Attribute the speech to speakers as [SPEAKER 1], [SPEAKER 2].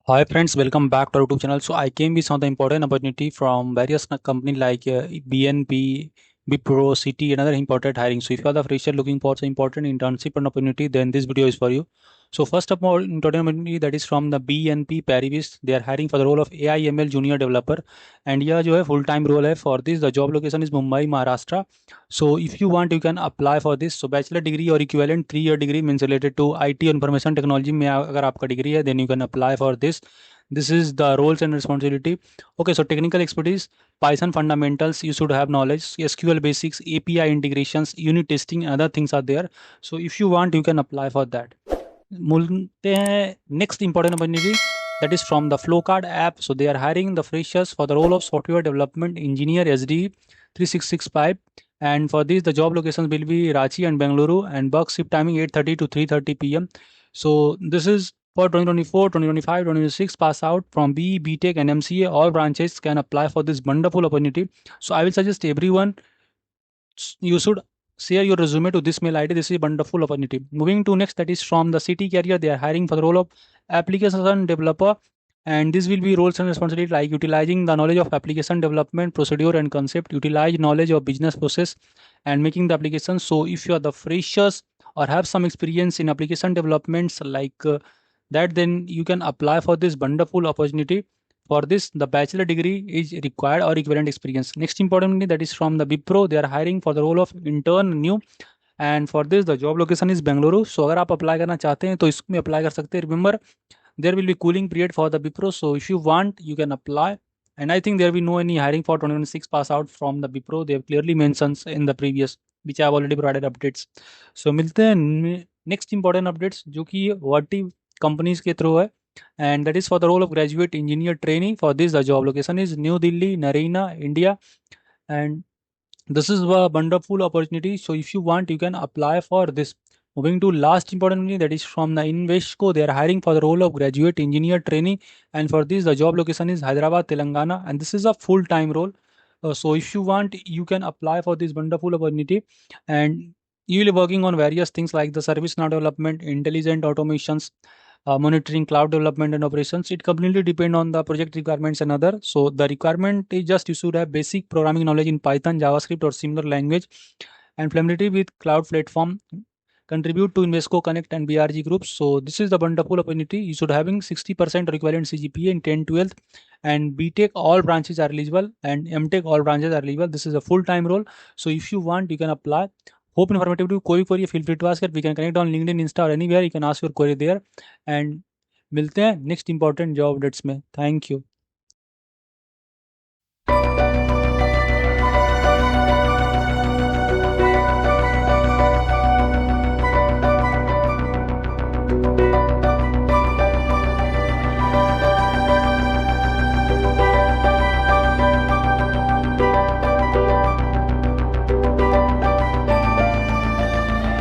[SPEAKER 1] Hi friends, welcome back to our YouTube channel. So I came with some of the important opportunity from various company like BNP, Wipro, City, and other important hiring. So if you are the fresher looking for some important internship and opportunity, then this video is for you. So first of all, important opportunity that is from the BNP Paribas. They are hiring for the role of AI ML junior developer, and यह जो है full time role है. For this, the job location is Mumbai, Maharashtra. So if you want, you can apply for this. So bachelor degree or equivalent 3 year degree means related to IT और information technology में अगर आपका degree है, then you can apply for this. This is the roles and responsibility. Okay, so technical expertise, Python fundamentals, you should have knowledge, SQL basics, API integrations, unit testing, and other things are there. So if you want, you can apply for that. मिलते हैं next important opportunity that is from the Flowcard app. So they are hiring the freshers for the role of software development engineer SD 3665. And for this, the job locations will be Ranchi and Bengaluru, and work shift timing 8:30 to 3:30 p.m. So this is for 2024, 2025, 2026 pass out from BE, BTech, and MCA. All branches can apply for this wonderful opportunity. So I will suggest everyone you should share your resume to this mail ID. This is a wonderful opportunity. Moving to next, that is from the City Career. They are hiring for the role of application developer, and this will be roles and responsibility like utilizing the knowledge of application development procedure and concept, utilize knowledge of business process, and making the application. So if you are the freshers or have some experience in application developments like that, then you can apply for this wonderful opportunity. For this, the bachelor degree is required or equivalent experience. Next importantly, that is from the Wipro. They are hiring for the role of intern new, and for this the job location is Bengaluru. So अगर आप apply करना चाहते हैं तो इसमें apply कर सकते हैं. Remember, there will be cooling period for the Wipro. So if you want, you can apply. And I think there will be no any hiring for 2026 pass out from the Wipro. They have clearly mentioned in the previous, which I have already provided updates. So मिलते हैं next important updates जो कि Varti companies के through है, and that is for the role of graduate engineer trainee. For this, the job location is New Delhi, Narina, India, and this is a wonderful opportunity. So if you want, you can apply for this. Moving to last importantly, that is from the Invesco. They are hiring for the role of graduate engineer trainee, and for this, the job location is Hyderabad, Telangana, and this is a full-time role. So if you want, you can apply for this wonderful opportunity, and you will be working on various things like the service now development, intelligent automations, monitoring cloud development and operations. It completely depend on the project requirements and other. So the requirement is just you should have basic programming knowledge in Python, JavaScript or similar language, and familiarity with cloud platform. Contribute to Invesco Connect and BRG groups. So this is the wonderful opportunity. You should having 60% equivalent CGPA in 10 12th, and BTech all branches are eligible, and MTech all branches are eligible. This is a full-time role. So if you want, you can apply. Hope informative to कोई query feel free to ask it. We can connect on LinkedIn, Insta or anywhere. You can ask your query there. And मिलते हैं next important job updates में. Thank you.